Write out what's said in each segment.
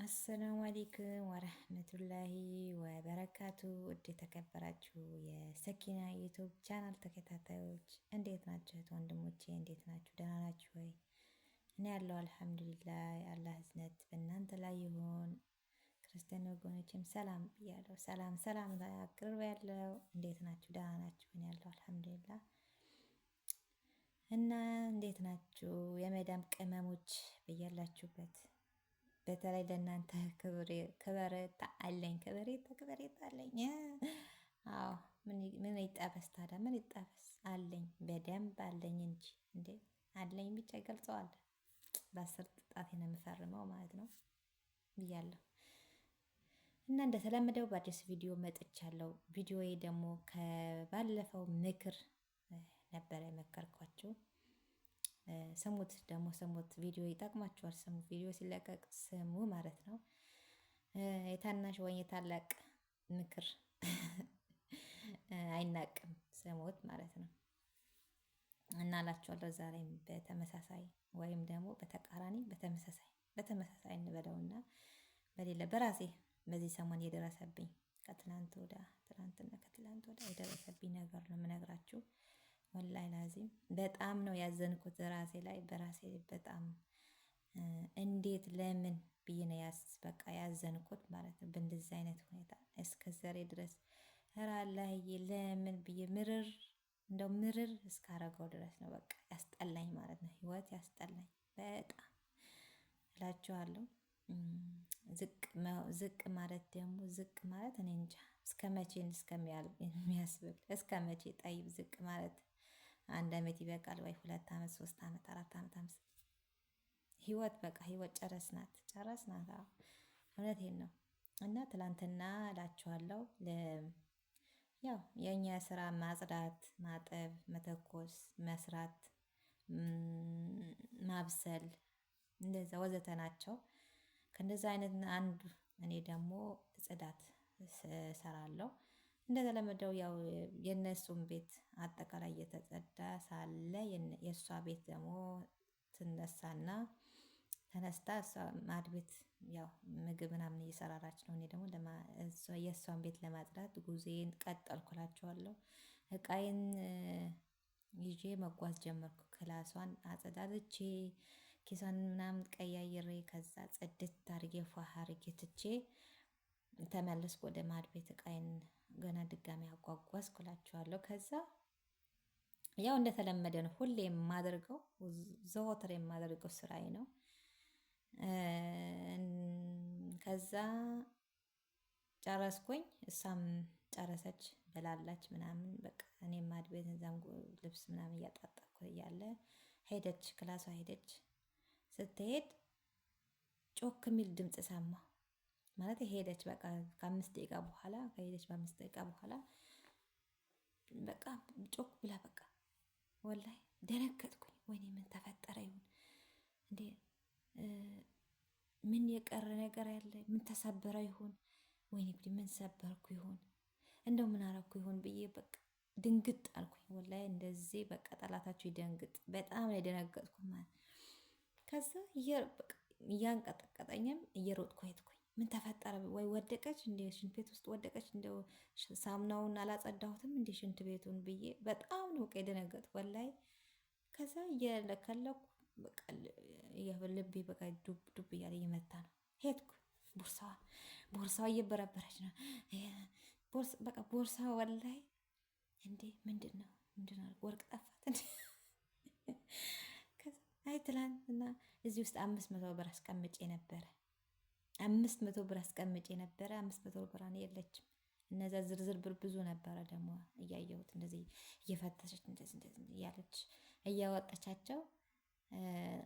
አሰላሙ አሌይኩም ወረህመቱላሂ ወበረካቱ። ውድ የተከበራችሁ የሰኪና ዩቱብ ቻናል ተከታታዮች እንዴት ናችሁ? እህት ወንድሞቼ እንዴት ናችሁ? ደህና ናችሁ ወይ? እኔ ያለው አልሐምዱሊላህ። የአላህ እዝነት በእናንተ ላይ ይሁን። ክርስቲያን ወገኖችም ሰላም ብያለሁ። ሰላም አቅርብ ያለው እንዴት ናችሁ? ደህና ናችሁ? እኔ ያለው አልሐምዱሊላህ። እና እንዴት ናችሁ የመዳም ቅመሞች ብያላችሁበት በተለይ ለእናንተ ክብሬታ አለኝ። ክብሬታ አለኝ። አዎ ምን ይጠበስ ታዲያ? ምን ይጠበስ አለኝ፣ በደንብ አለኝ እንጂ እንዴ አለኝ ብቻ ይገልጸዋል። በ10 ጣቴ ነው የምፈርመው ማለት ነው ብያለሁ። እና እንደተለመደው በአዲስ ቪዲዮ መጥቻለሁ። ቪዲዮዬ ደግሞ ከባለፈው ምክር ነበረ የመከርኳችሁ። ስሙት ደግሞ ስሙት፣ ቪዲዮ ይጠቅማችኋል። ስሙ፣ ቪዲዮ ሲለቀቅ ስሙ ማለት ነው። የታናሽ ወይ የታላቅ ምክር አይናቅም፣ ስሙት ማለት ነው። እና እላችኋለሁ ዛሬም በተመሳሳይ ወይም ደግሞ በተቃራኒ በተመሳሳይ እንበለውና በሌለ በራሴ በዚህ ሰሞን የደረሰብኝ ከትላንት ወዳ የደረሰብኝ ነገር ነው የምነግራችሁ። ወላይ ላዚም በጣም ነው ያዘንኩት ራሴ ላይ በራሴ በጣም እንዴት ለምን ብዬ ነው በቃ ያዘንኩት ማለት ነው። በእንደዚህ አይነት ሁኔታ እስከ ዛሬ ድረስ ራላዬ ለምን ብዬ ምርር እስካረገው ድረስ ነው በቃ ያስጠላኝ ማለት ነው። ህይወት ያስጠላኝ በጣም እላችኋለሁ። ዝቅ ማለት እኔ እንጃ እስከ መቼ እስከሚያስብል እስከ መቼ ጠይብ ዝቅ ማለት 1 አመት ይበቃል ወይ 2 አመት 3 አመት 4 አመት 5 ህይወት በቃ ህይወት ጨረስናት። እውነቴን ነው። እና ትላንትና እላችኋለሁ ያው የእኛ ስራ ማጽዳት፣ ማጠብ፣ መተኮስ፣ መስራት፣ ማብሰል እንደዛ ወዘተ ናቸው። ከእንደዛ አይነት አንዱ እኔ ደግሞ ጽዳት እሰራለሁ። እንደተለመደው ያው የእነሱን ቤት አጠቃላይ እየተጸዳ ሳለ የእሷ ቤት ደግሞ ትነሳና ተነስታ እሷ ማድ ቤት ያው ምግብ ምናምን እየሰራራች ነው። እኔ ደግሞ የእሷን ቤት ለማጽዳት ጉዜን ቀጠልኩላቸዋለሁ። እቃዬን ይዤ መጓዝ ጀመርኩ። ክላሷን አጸዳድቼ ኪሷን ምናምን ቀያይሬ ከዛ ጽድት አርጌ ፏ አርጌ ትቼ ተመለስኩ ወደ ማድ ቤት። እቃዬን ገና ድጋሚ አጓጓዝኩ እላችኋለሁ። ከዛ ያው እንደተለመደ ነው ሁሌ የማደርገው ዘወትር የማደርገው ስራዬ ነው። ከዛ ጨረስኩኝ፣ እሷም ጨረሰች በላላች ምናምን በቃ እኔም ማድ ቤት እዛም ልብስ ምናምን እያጣጣኩ እያለ ሄደች፣ ክላሷ ሄደች። ስትሄድ ጮክ የሚል ድምፅ ሰማሁ። ማለት ሄደች በቃ ከሄደች በ5 ደቂቃ በኋላ በቃ ጮክ ብላ በቃ ወላይ ደነገጥኩኝ። ወይኔ ምን ተፈጠረ ይሁን እንዴ? ምን የቀረ ነገር ያለ? ምን ተሰበረ ይሁን? ወይኔ ጉዲ ምን ሰበርኩ ይሁን? እንደው ምን አረኩ ይሁን ብዬ በቃ ድንግጥ አልኩኝ። ወላይ እንደዚህ በቃ ጠላታችሁ ይደንግጥ። በጣም ነው የደነገጥኩት ማለት። ከዛ እያንቀጠቀጠኝም እየሮጥኩ ሄድኩኝ። ምን ተፈጠረ? ወይ ወደቀች እንደ ሽንት ቤት ውስጥ ወደቀች፣ እንደው ሳሙናውን አላጸዳሁትም እንደ ሽንት ቤቱን ብዬ በጣም ነው የደነገጥኩ ወላይ። ከዛ እየለከለኩ በቃ ልቤ በቃ ዱብ ዱብ እያለ እየመታ ነው። ሄድኩ። ቦርሳዋ እየበረበረች ነው። በቃ ቦርሳ ወላይ እንዴ ምንድን ነው ወርቅ ጠፋት እንዴ? አይ ትላንትና እዚህ ውስጥ 500 ብር አስቀምጬ ነበረ። 500 ብር አስቀምጬ ነበረ። 500 ብር የለችም። እነዛ ዝርዝር ብር ብዙ ነበረ ደግሞ እያየሁት እንደዚህ እየፈተሸች እንደዚህ እያለች እያወጣቻቸው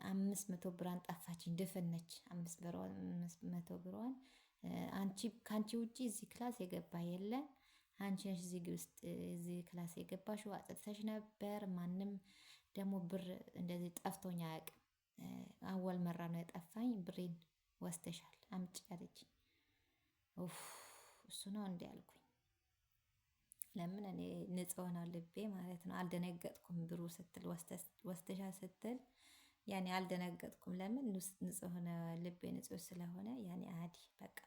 500 ብሯን ጠፋችኝ። ድፍን ነች 500 ብሯን። ከአንቺ ውጪ እዚህ ክላስ የገባ የለን፣ አንቺ ነሽ እዚህ ክላስ የገባሽው፣ አጽድተሽ ነበር። ማንም ደግሞ ብር እንደዚህ ጠፍቶኝ አያውቅም። አወል መራ ነው የጠፋኝ። ብሬን ወስተሻል አምጪ አለች። እሱ ነው እንዲ ያልኩኝ። ለምን እኔ ንጹህ ነው ልቤ ማለት ነው። አልደነገጥኩም። ብሩ ስትል ወስተሻ ስትል ያኔ አልደነገጥኩም። ለምን ንጹህ ልቤ ንጹህ ስለሆነ ያኔ አዲ በቃ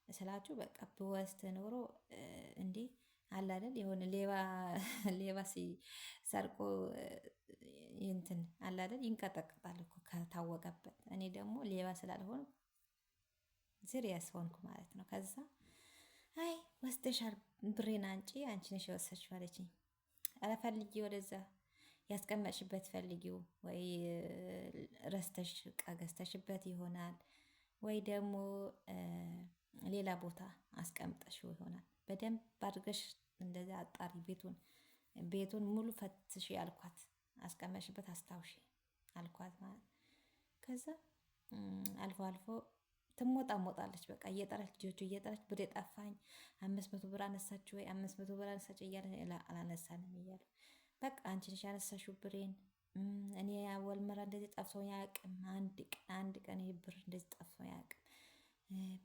ስላችሁ በቃ ብወስድ ኖሮ እንዴ አለ አይደል የሆነ ሌባ ሌባ ሲሰርቆ እንትን አለ አይደል ይንቀጠቅጣል እኮ ከታወቀበት። እኔ ደግሞ ሌባ ስላልሆን ሲሪየስ ሆንኩ ማለት ነው። ከዛ አይ ወስደሻል፣ ብሬን አንጪ፣ አንቺ ነሽ የወሰድሽው አለችኝ። ኧረ ፈልጊ ወደዛ ያስቀመጥሽበት ፈልጊው፣ ወይ ረስተሽ እቃ ገዝተሽበት ይሆናል ወይ ደግሞ ሌላ ቦታ አስቀምጠሽው ይሆናል። በደንብ አድርገሽ እንደዛ አጣሪ፣ ቤቱን ሙሉ ፈትሽ አልኳት። አስቀመጥሽበት አስታውሺ አልኳት ማለት። ከዛ አልፎ አልፎ ትሞጣሞጣለች። በቃ እየጠራች ልጆቹ እየጠራች ብር ጠፋኝ፣ 500 ብር አነሳችሁ ወይ 500 ብር አነሳችሁ እያለ አላነሳንም እያለ በቃ አንቺ ነሽ ያነሳሽው ብሬን። እኔ ወልመራ እንደዚህ ጠፍቶኝ አያውቅም። አንድ ቀን ይሄ ብር እንደዚህ ጠፍቶኝ አያውቅም።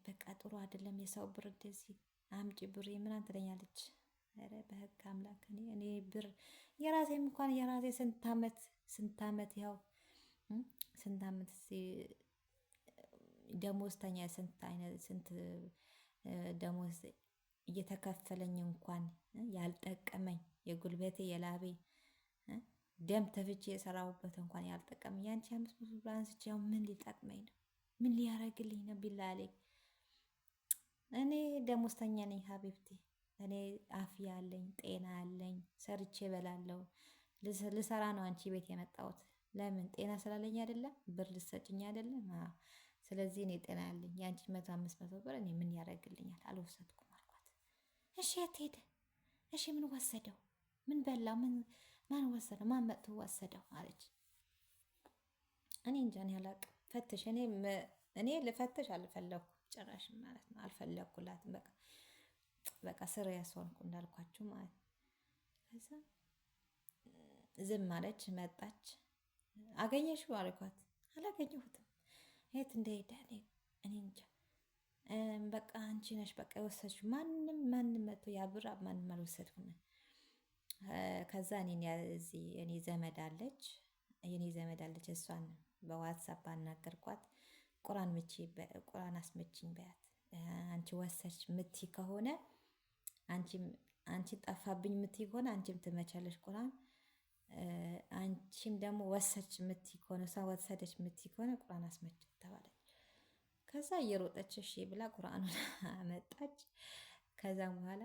በቃ ጥሩ አይደለም የሰው ብር እንደዚህ አምጪ ብሬ ምናምን ትለኛለች። ኧረ በህግ አምላክ እኔ ብር የራሴም እንኳን የራሴ ስንት አመት ያው ስንት አመት ደሞዝተኛ ስንት ደሞዝ እየተከፈለኝ እንኳን ያልጠቀመኝ የጉልበቴ የላቤ ደም ተፍቼ የሰራሁበት እንኳን ያልጠቀመኝ ያንቺ 500 ብር አንስቼ ያው ምን ሊጠቅመኝ ነው? ምን ሊያረግልኝ ነው? ቢላሌ እኔ ደሞዝተኛ ነኝ ሀቢብቲ። እኔ አፍያ አለኝ፣ ጤና አለኝ፣ ሰርቼ እበላለሁ። ልሰራ ነው አንቺ ቤት የመጣሁት። ለምን ጤና ስላለኝ አይደለም? ብር ልሰጭኝ አይደለም? ስለዚህ እኔ ጤና ያለኝ የአንቺ 500 ብር እኔ ምን ያደርግልኛል? አልወሰድኩም አልኳት። እሺ የት ሄደ? እሺ ምን ወሰደው? ምን በላው? ማን ወሰደው? ማን መጥቶ ወሰደው አለች። እኔ እንጃ እኔ አላውቅም። ፈትሽ እኔ ልፈትሽ አልፈለኩም ጭራሽ ማለት ነው። አልፈለኩላትም። በቃ ስር ያስሆንኩ እንዳልኳችሁ ማለት ነው። ከዛ ዝም አለች። መጣች። አገኘሽው አልኳት። አላገኘሁትም። የት እንደሄደ እኔ እንጃ። በቃ አንቺ ነሽ በቃ የወሰድሽው። ማንም መጥቶ ያብራ ማንም አልወሰድኩም። ከዛ እኔ ዘመድ አለች እሷን በዋትሳፕ አናገርኳት። ቁርአን አስመችኝ በያት። አንቺ ወሰድሽ ምቲ ከሆነ አንቺ ጠፋብኝ ምቲ ከሆነ አንቺም ትመቻለሽ ቁርአን። አንቺም ደግሞ ወሰድሽ ምቲ ከሆነ እሷ ወሰደች ምቲ ከሆነ ቁርአን አስመች ተባለች። ከዛ እየሮጠች እሺ ብላ ቁርአኑን አመጣች። ከዛም በኋላ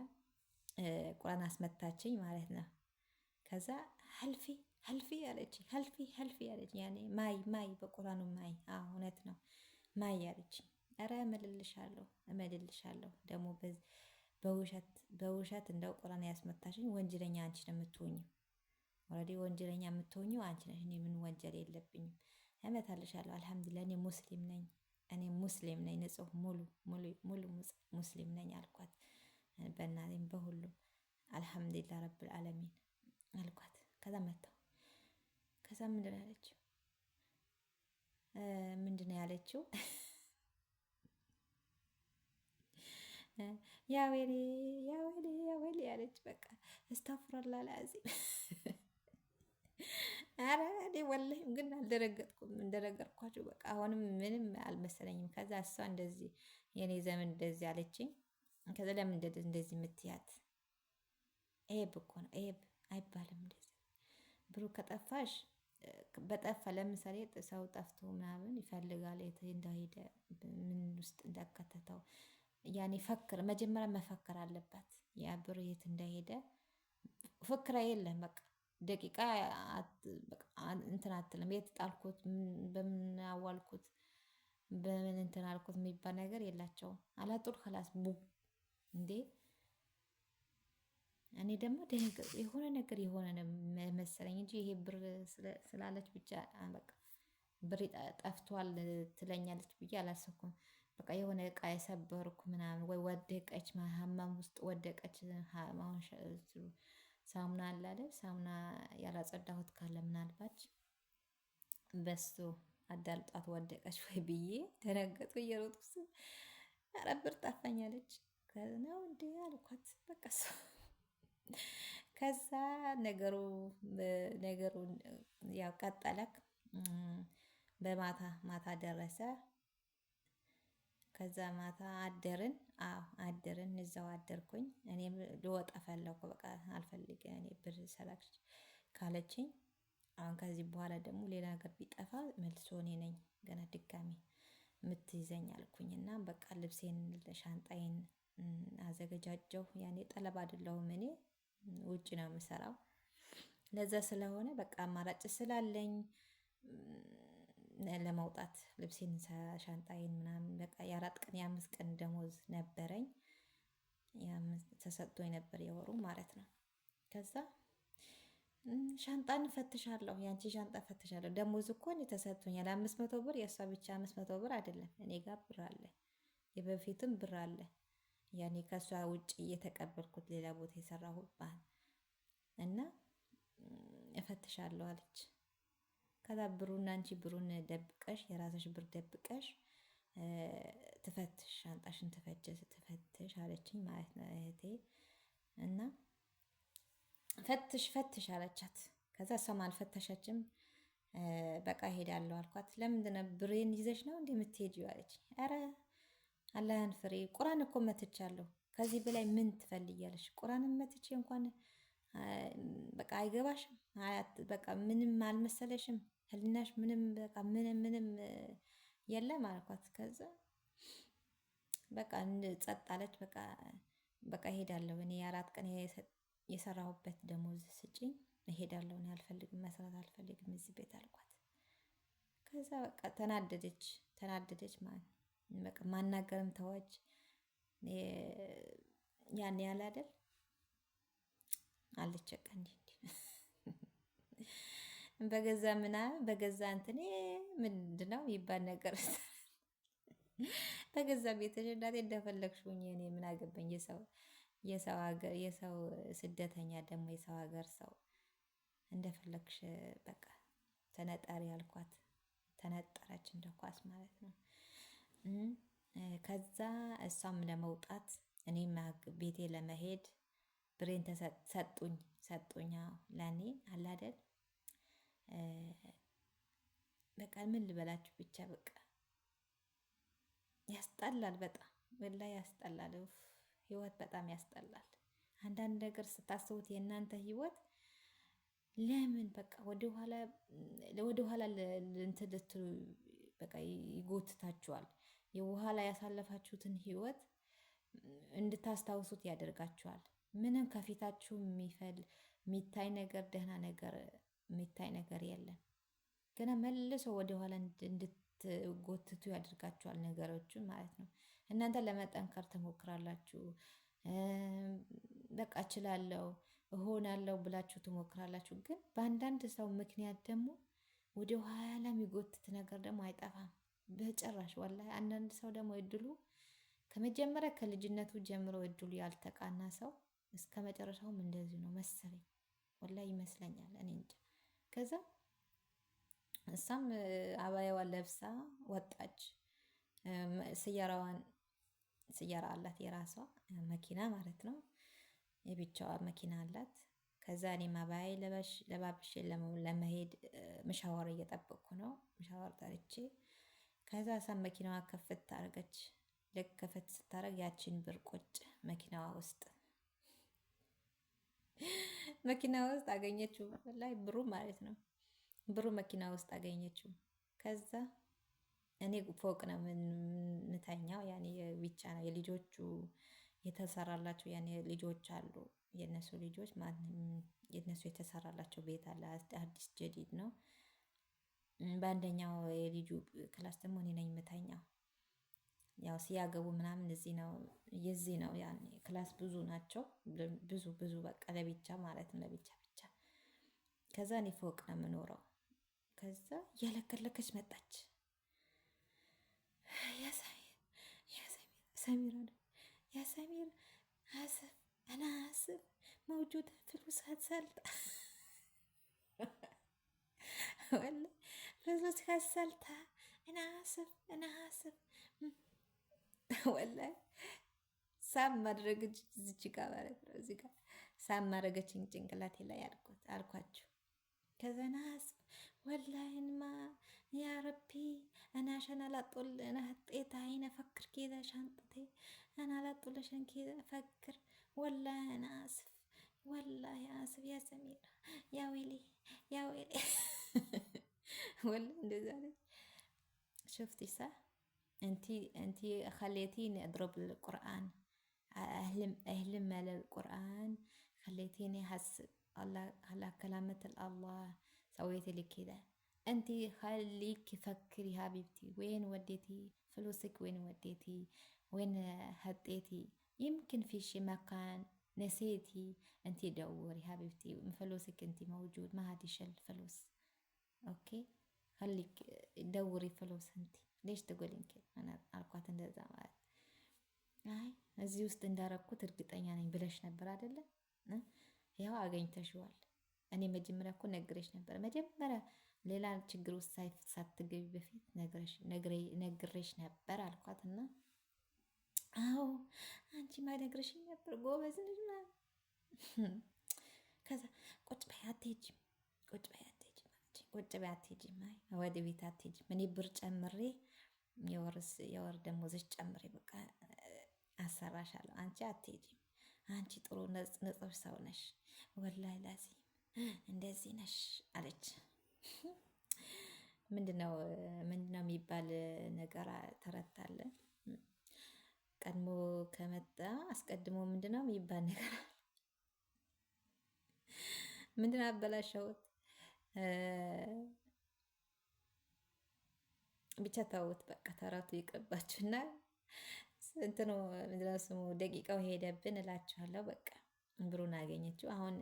ቁርአን አስመታችኝ ማለት ነው። ከዛ ሀልፊ አለችኝ። ሀልፊ አለችኝ። ያኔ ማይ በቁርአኑ ማይ። እውነት ነው ማይ አለችኝ። ኧረ እምልልሻለሁ ደግሞ በውሸት እንደው ቁርአን ያስመታሽኝ ወንጀለኛ አንቺ ነው የምትሆኚው። ኦልሬዲ ወንጀለኛ የምትሆኚው አንቺ ነሽ። እኔ ምን ወንጀል የለብኝም። እመታልሻለሁ። አልሐምዱሊላህ እኔ ሙስሊም ነኝ። ንጹህ ሙሉ ሙስሊም ነኝ አልኳት። በእናቴም በሁሉም አልሐምዱሊላህ ረብል ዓለሚን አልኳት። ከዛ መጣሁ። ከዛ ምንድን ነው ያለችው? ያዌሌ ያለች። በቃ እስተፍረላ ላዚም። ኧረ እኔ ወላሂ ግን አልደረገጥኩም። እንደነገርኳችሁ በቃ አሁንም ምንም አልመሰለኝም። ከዛ እሷ እንደዚህ የኔ ዘመን እንደዚህ አለችኝ። ከዛ ለምን እንደዚህ የምትያት? ኤብ እኮ ነው። ኤብ አይባልም እንደዚህ። ብሩ ከጠፋሽ በጠፋ ለምሳሌ ሰው ጠፍቶ ምናምን ይፈልጋል የት እንደሄደ ምን ውስጥ እንዳከተተው ያኔ መጀመሪያ መፈከር አለባት። ያ ብር የት እንደሄደ ፍክራ የለም። በቃ ደቂቃ እንትን አትልም። የት ጣልኩት፣ በምን አዋልኩት፣ በምን እንትን አልኩት የሚባል ነገር የላቸውም። አላጡል ከላስ እንዴ። እኔ ደግሞ የሆነ ነገር የሆነ መሰለኝ እንጂ ይሄ ብር ስላለች ብቻ በቃ ብር ጠፍቷል ትለኛለች ብዬ አላሰብኩም። በቃ የሆነ እቃ የሰበርኩ ምናምን ወይ ወደቀች፣ ሀማም ውስጥ ወደቀች። ሳሙና አለ አይደል? ሳሙና ያላጸዳሁት ካለ ምናልባት በሱ አዳልጧት ወደቀች ወይ ብዬ ደነገጥኩ። እየሮጥኩ ኧረ ብር ጠፋኛለች። ነው እንዴ አልኳት። በቃ ከዛ ነገሩ ያው ቀጠለክ። በማታ ማታ ደረሰ። ከዛ ማታ አደርን። አዎ አደርን፣ እዛው አደርኩኝ። እኔም ልወጣ ፈለኩ። በቃ አልፈልግም እኔ ብር ሰላክ ካለችኝ፣ አሁን ከዚህ በኋላ ደግሞ ሌላ ነገር ቢጠፋ መልሶ እኔ ነኝ ገና ድጋሚ የምትይዘኝ አልኩኝ። እና በቃ ልብሴን ሻንጣዬን አዘገጃጀሁ። ያኔ ጠለብ አይደለሁም እኔ ውጭ ነው የምሰራው። ለዛ ስለሆነ በቃ አማራጭ ስላለኝ ለመውጣት ልብሴን ሻንጣዬን ምናምን በቃ የ4 ቀን የ5 ቀን ደሞዝ ነበረኝ። ተሰጥቶኝ ነበር የወሩ ማለት ነው። ከዛ ሻንጣን ፈትሻለሁ፣ ያንቺ ሻንጣ ፈትሻለሁ። ደሞዝ እኮ እኔ ተሰጥቶኛል 500 ብር፣ የእሷ ብቻ 500 ብር አይደለም፣ እኔ ጋር ብር አለ፣ የበፊትም ብር አለ። ያኔ ከእሷ ውጭ እየተቀበልኩት ሌላ ቦታ የሰራሁባት እና እፈትሻለሁ አለች። ከዛ ብሩን አንቺ ብሩን ደብቀሽ የራስሽ ብር ደብቀሽ ትፈትሽ ሻንጣሽን ትፈትሽ አለችኝ ማለት ነው እህቴ። እና ፈትሽ አለቻት። ከዛ እሷም አልፈተሸችም። በቃ እሄዳለሁ አልኳት። ለምንድነው ብሬን ይዘሽ ነው እንዴ የምትሄጂው አለች። ኧረ አላህን ፍሬ፣ ቁርአን እኮ መትቻለሁ። ከዚህ በላይ ምን ትፈልጊያለሽ? ቁርአንን መትቼ እንኳን በቃ አይገባሽም? በቃ ምንም አልመሰለሽም? ህሊናሽ ምንም በቃ ምንም የለም አልኳት። ከዛ በቃ ጸጥ አለች። በቃ እሄዳለሁ እኔ የ4 ቀን የሰራሁበት ደሞዝ ስጪኝ፣ እሄዳለሁ እኔ አልፈልግም፣ መስራት አልፈልግም እዚህ ቤት አልኳት። ከዛ በቃ ተናደደች ማለት በቃ ማናገርም ተወች። ያኔ ያለ አይደል አለች በቃ እንዲህ በገዛ እንትኔ ምንድነው የሚባል ነገር በገዛ ቤትሽ እናቴ እንደፈለግሽ ሁኚ፣ እኔ ምን አገባኝ? የሰው ሀገር የሰው ስደተኛ ደግሞ የሰው ሀገር ሰው እንደፈለግሽ በቃ ተነጠሪ አልኳት። ተነጠረች እንደ ኳስ ማለት ነው። ከዛ እሷም ለመውጣት እኔም ቤቴ ለመሄድ ብሬን ሰጡኝ ለኔ አለ አይደል። በቃ ምን ልበላችሁ ብቻ በቃ ያስጠላል። በጣም ወላሂ ያስጠላል። ህይወት በጣም ያስጠላል። አንዳንድ ነገር ስታስቡት የእናንተ ህይወት ለምን በቃ ወደኋላ እንትን ልትሉ በቃ ይጎትታችኋል። የኋላ ያሳለፋችሁትን ህይወት እንድታስታውሱት ያደርጋችኋል። ምንም ከፊታችሁ የሚታይ ነገር ደህና ነገር የሚታይ ነገር የለም። ገና መልሶ ወደኋላ እንድትጎትቱ ያደርጋችኋል ነገሮችን ማለት ነው። እናንተ ለመጠንከር ትሞክራላችሁ። በቃ እችላለሁ እሆናለሁ ብላችሁ ትሞክራላችሁ። ግን በአንዳንድ ሰው ምክንያት ደግሞ ወደ ኋላ የሚጎትት ነገር ደግሞ አይጠፋም በጭራሽ። ወላሂ አንዳንድ ሰው ደግሞ እድሉ ከመጀመሪያ ከልጅነቱ ጀምሮ እድሉ ያልተቃና ሰው እስከ መጨረሻውም እንደዚሁ ነው መሰለኝ። ወላሂ ይመስለኛል፣ እኔ እንጃ። ከዛ እሷም አባያዋን ለብሳ ወጣች። ስያራ አላት፣ የራሷ መኪና ማለት ነው። የብቻዋ መኪና አላት። ከዛ እኔም አባያ ለባብሼ ለመሄድ ምሻወር እየጠበቅኩ ነው። ምሻወር ጠርቼ ከዛ እሷም መኪናዋ ከፍት አደረገች። ልክ ከፍት ስታደርግ ያቺን ብር ቁጭ መኪናዋ ውስጥ አገኘችው። ላይ ብሩ ማለት ነው። ብሩ መኪና ውስጥ አገኘችው። ከዛ እኔ ፎቅ ነው የምተኛው። ያኔ ብቻ ነው የልጆቹ የተሰራላቸው ያኔ ልጆች አሉ። የነሱ ልጆች የነሱ የተሰራላቸው ቤት አለ። አዲስ ጀዲድ ነው። በአንደኛው የልጁ ክላስ ደግሞ እኔ ነኝ የምተኛው። ያው ሲያገቡ ምናምን የዚህ ነው ያኔ ክላስ ብዙ ናቸው። ብዙ በቃ ለብቻ ማለት ነው፣ ለብቻ ብቻ። ከዛ እኔ ፎቅ ነው የምኖረው። ከዛ እያለከለከች መጣች። ሰሚር አስፍ አና አስፍ መውጁድ ፍሉሳት ሰልጣ ወላ ፍሉሳት ሰልጣ አና አስፍ ወላ ሳም ማድረግ እዚች ጋር ማለት ነው። እዚህ ጋር ሳም ማድረገችኝ ጭንቅላቴ ላይ አልኳችሁ። كذا ناس والله ما يا ربي انا عشان على طول انا هطيت عين افكر كذا شنطتي، انا على طول عشان كذا افكر، والله انا اسف، والله اسف يا سميرة، يا ويلي يا ويلي. ولا እንደዛ شفتي صح؟ انتي خليتيني اضرب القرآن، اهلم على القرآن، خليتيني احس على كلامة الله، سويتي لي كده. انتي خليكي فكري حبيبتي، وين وديتي فلوسك؟ وين وديتي؟ وين حطيتي؟ يمكن في شي مكان نسيتي. انتي دوري حبيبتي، فلوسك انتي موجود، ما هاتيش الفلوس. اوكي خليك دوري فلوس انتي، ليش تقولين كده؟ انا አልኳት እንደዛ ማለት አይ እዚህ ውስጥ እንዳረኩት እርግጠኛ ነኝ ብለሽ ነበር አይደለ? ያው አገኝተሽዋል። እኔ መጀመሪያ እኮ ነግሬሽ ነበር። መጀመሪያ ሌላ ችግር ውስጥ ሳትገቢ በፊት ነግሬሽ ነበር አልኳትና አዎ አንቺ ማይነግርሽኝ ነበር ጎበዝ ልጅ ማለት። ከዛ ቁጭ በይ አትሄጂም፣ ቁጭ በይ አትሄጂም አለችኝ። ቁጭ በይ አትሄጂም፣ አይ ወደ ቤት አትሄጂም። እኔ ብር ጨምሬ የወር ደሞዝሽ ጨምሬ በቃ አሰራሻለሁ። አንቺ አትሄጂም። አንቺ ጥሩ ንጹህ ሰው ነሽ፣ ወላሂ ላዚም እንደዚህ ነሽ አለች። ምንድነው የሚባል ነገር ተረታለ። ቀድሞ ከመጣ አስቀድሞ ምንድነው የሚባል ነገር ምንድነው አበላሸሁት። ብቻ ተውት በቃ ተረቱ ይቅርባችሁና እንትኑ ምንድነው ስሙ ደቂቃው ሄደብን እላችኋለሁ። በቃ ብሩን አገኘችው። አሁን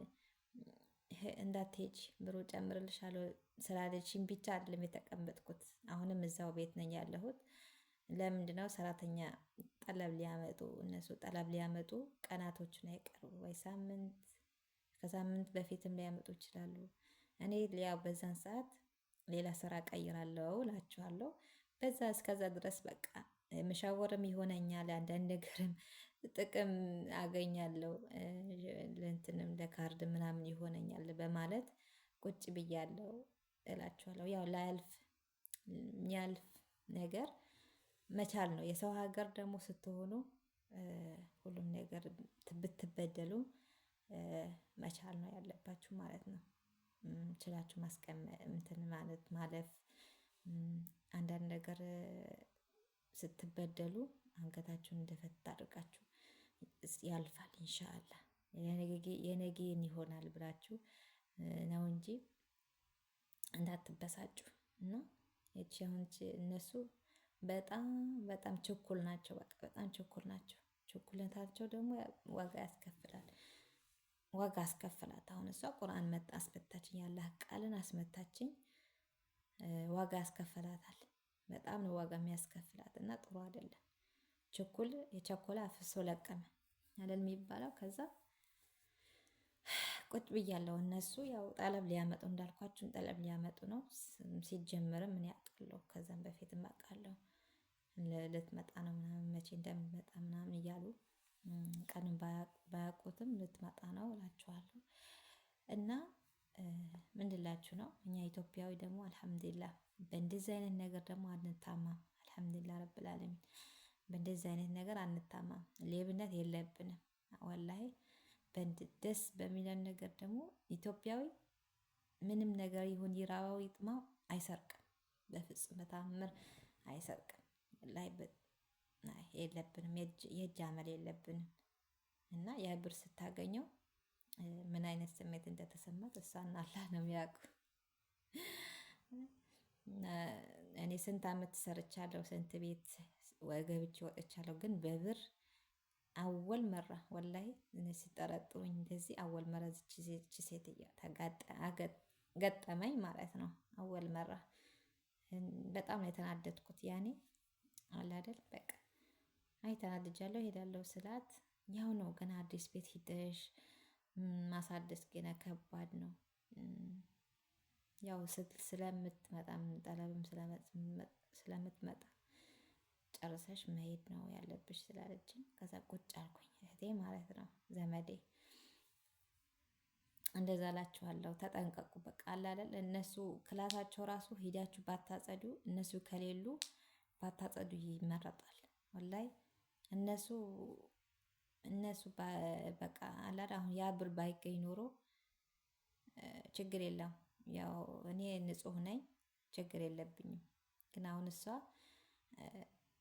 እንዳትሄጂ ብሩ ጨምርልሻለሁ ስላለችኝ ብቻ አይደለም የተቀመጥኩት። አሁንም እዛው ቤት ነኝ ያለሁት። ለምንድነው ሰራተኛ ጠለብ ሊያመጡ እነሱ ጠለብ ሊያመጡ ቀናቶችን አይቀሩ ወይ ሳምንት ከሳምንት በፊትም ሊያመጡ ይችላሉ። እኔ ያው በዛን ሰዓት ሌላ ስራ ቀይራለሁ እላችኋለሁ። በዛ እስከዛ ድረስ በቃ መሻወርም ይሆነኛል፣ አንዳንድ ነገርም ጥቅም አገኛለሁ፣ ለእንትንም ለካርድ ምናምን ይሆነኛል በማለት ቁጭ ብያለሁ እላችኋለሁ። ያው ላያልፍ የሚያልፍ ነገር መቻል ነው። የሰው ሀገር ደግሞ ስትሆኑ ሁሉም ነገር ብትበደሉ መቻል ነው ያለባችሁ ማለት ነው። ችላችሁ ማስቀመጥ እንትን ማለት ማለፍ። አንዳንድ ነገር ስትበደሉ አንገታችሁን እንደፈታ አድርጋችሁ ያልፋል ኢንሻአላህ የነገን ይሆናል ብላችሁ ነው እንጂ እንዳትበሳጩ። እና እቺ አሁን እነሱ በጣም በጣም ችኩል ናቸው። በቃ በጣም ችኩል ናቸው። ችኩልነታቸው ደግሞ ዋጋ ያስከፍላል። ዋጋ አስከፍላት። አሁን እሷ ቁርአን መጣ አስመታችኝ፣ ያላህ ቃልን አስመታችኝ። ዋጋ ያስከፍላታል። በጣም ነው ዋጋ የሚያስከፍላት እና ጥሩ አይደለም። ችኩል የቸኮለ አፍሶ ለቀመ አይደል የሚባለው። ከዛ ቁጭ ብያለሁ። እነሱ ያው ጠለብ ሊያመጡ እንዳልኳችሁን ጠለብ ሊያመጡ ነው። ሲጀመርም ምን ያውቃለሁ፣ ከዛም በፊትም አውቃለሁ ልትመጣ ነው ምናምን፣ መቼ እንደምትመጣ ምናምን እያሉ ቀንም ባያውቁትም ልትመጣ ነው እላችኋለሁ። እና ምንድላችሁ ነው እኛ ኢትዮጵያዊ ደግሞ አልሐምዱሊላህ በእንደዚህ አይነት ነገር ደግሞ አንታማም። አልሐምዱሊላህ ረብል ዓለሚን በእንደዚህ አይነት ነገር አንታማም። ሌብነት የለብንም ወላሂ። ደስ በሚለን ነገር ደግሞ ኢትዮጵያዊ ምንም ነገር ይሁን ይራባው ይጥማው አይሰርቅም፣ በፍጹም በታምር አይሰርቅም። ላይ የለብንም፣ የእጅ አመል የለብንም። እና ያ ብር ስታገኘው ምን አይነት ስሜት እንደተሰማት እሷና አላህ ነው የሚያውቁ። እኔ ስንት አመት ሰርቻለሁ፣ ስንት ቤት ገብቼ ወጥቻለሁ። ግን በብር አወል መራ ወላሂ ሲጠረጥሩኝ እንደዚህ አወል መራ ዝቺ ሴትዮ ገጠመኝ ማለት ነው። አወል መራ በጣም ነው የተናደድኩት። ያኔ አለ አይደል በቃ አይ ተናድጃለሁ፣ ሄዳለሁ ስላት ያው ነው ገና አዲስ ቤት ሂደሽ ማሳደስ ገና ከባድ ነው። ያው ስለምትመጣም ጠለብም ስለምትመጣ ጨርሰሽ መሄድ ነው ያለብሽ ስላለችኝ ከዛ ቁጭ አልኩኝ። እህቴ ማለት ነው ዘመዴ እንደዛ ላችኋለሁ። ተጠንቀቁ። በቃ አለ አይደል እነሱ ክላሳቸው ራሱ ሄዳችሁ ባታጸዱ፣ እነሱ ከሌሉ ባታጸዱ ይመረጣል። ወላይ እነሱ እነሱ በቃ አለ አሁን ያ ብር ባይገኝ ኖሮ ችግር የለም። ያው እኔ ንጹህ ነኝ፣ ችግር የለብኝም። ግን አሁን እሷ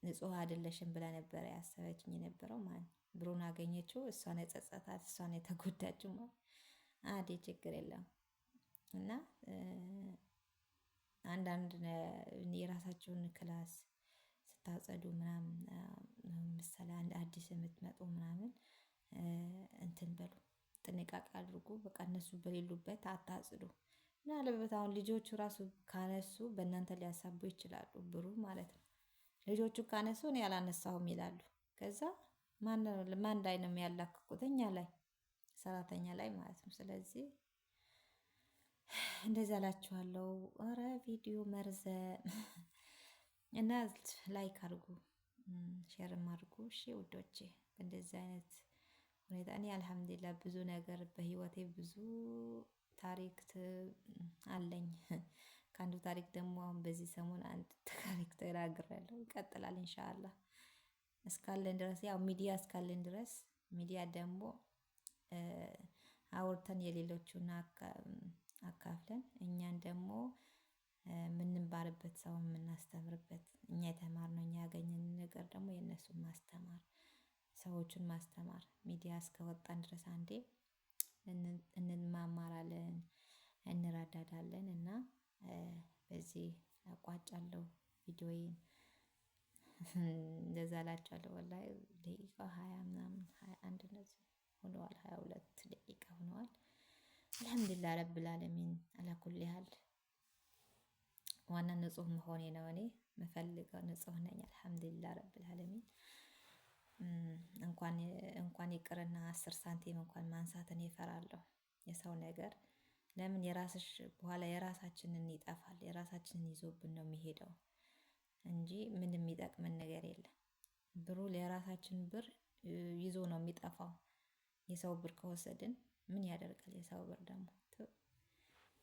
ንጹህ አይደለሽም ብላ ነበረ ያሰበችኝ የነበረው ማለት ነው። ብሩን አገኘችው፣ እሷን የጸጸታት፣ እሷን የተጎዳችው ማለት አዴ ችግር የለም። እና አንዳንድ የራሳቸውን ክላስ ስታጸዱ ምናምን ምሳሌ አንድ አዲስ የምትመጡ ምናምን እንትን በሉ ጥንቃቄ አድርጉ። በቃ እነሱ በሌሉበት አታጽዱ። ምናልባት አሁን ልጆቹ ራሱ ካነሱ በእናንተ ሊያሳቡ ይችላሉ፣ ብሩ ማለት ነው። ልጆቹ ካነሱ እኔ አላነሳሁም ይላሉ። ከዛ ማን ላይ ነው የሚያላክኩት? እኛ ላይ፣ ሰራተኛ ላይ ማለት ነው። ስለዚህ እንደዛ እላችኋለሁ። ኧረ ቪዲዮ መርዘም እና ላይክ አድርጉ፣ ሼርም አድርጉ። እሺ ውዶቼ፣ እንደዚህ አይነት ሁኔታ እኔ አልሐምዱሊላህ ብዙ ነገር በህይወቴ ብዙ ታሪክ አለኝ። ከአንዱ ታሪክ ደግሞ አሁን በዚህ ሰሞን አንድ ታሪክ ተናግሬያለሁ። ይቀጥላል ኢንሻአላህ። እስካለን ድረስ ያው ሚዲያ እስካለን ድረስ ሚዲያ ደግሞ አውርተን የሌሎቹን አካፍለን እኛን ደግሞ የምንባርበት ሰው የምናስተምርበት እኛ የተማርነው እኛ ያገኘንን ነገር ደግሞ የእነሱን ማስተማር፣ ሰዎችን ማስተማር ሚዲያ እስከወጣን ድረስ አንዴ እንማማራለን፣ እንረዳዳለን። እና በዚህ አቋጫለሁ ቪዲዮዬን። እንደዛ እላችኋለሁ። ወላሂ ደቂቃ 20 ምናምን 21 እንደዚህ ሆነዋል፣ 22 ደቂቃ ሆነዋል። አልሐምዱሊላህ ረብል ዓለሚን አላኩል ያህል ዋና ንጹህ መሆኔ ነው። እኔ የምፈልገው ንጹህ ነኝ። አልሐምዱሊላህ ረብል ዓለሚን። እንኳን ይቅርና 10 ሳንቲም እንኳን ማንሳት እኔ እፈራለሁ። የሰው ነገር ለምን የራስሽ በኋላ የራሳችንን ይጠፋል፣ የራሳችንን ይዞብን ነው የሚሄደው እንጂ ምንም የሚጠቅመን ነገር የለም። ብሩ ለራሳችን ብር ይዞ ነው የሚጠፋው። የሰው ብር ከወሰድን ምን ያደርጋል? የሰው ብር ደግሞ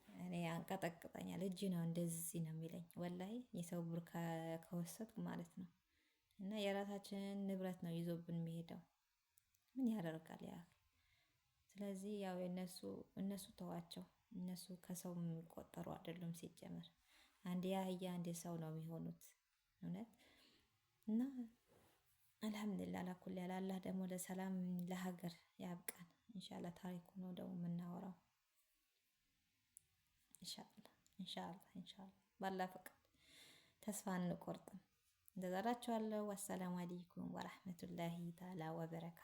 እኔ ያንቀጠቅጠኛል። እጅ ነው እንደዚህ ነው የሚለኝ ወላሂ የሰው ብር ከወሰድኩ ማለት ነው። እና የራሳችንን ንብረት ነው ይዞብን የሚሄደው። ምን ያደርጋል ያ። ስለዚህ ያው እነሱ ተዋቸው። እነሱ ከሰው የሚቆጠሩ አይደሉም ሲጀመር። አንዴ አህያ አንዴ ሰው ነው የሚሆኑት እውነት። እና አልሐምዱሊላህ አላኩል ያለ አላህ ደግሞ ለሰላም ለሀገር ያብቃን። ኢንሻአላህ ታሪኩ ነው ደግሞ የምናወራው። ኢንሻአላህ ኢንሻአላህ ኢንሻአላህ ባላህ ፈቃድ ተስፋ አንቆርጥም። እንደዛ እላችኋለሁ። ወሰላሙ አለይኩም ወራህመቱላሂ ተዓላ ወበረካቱ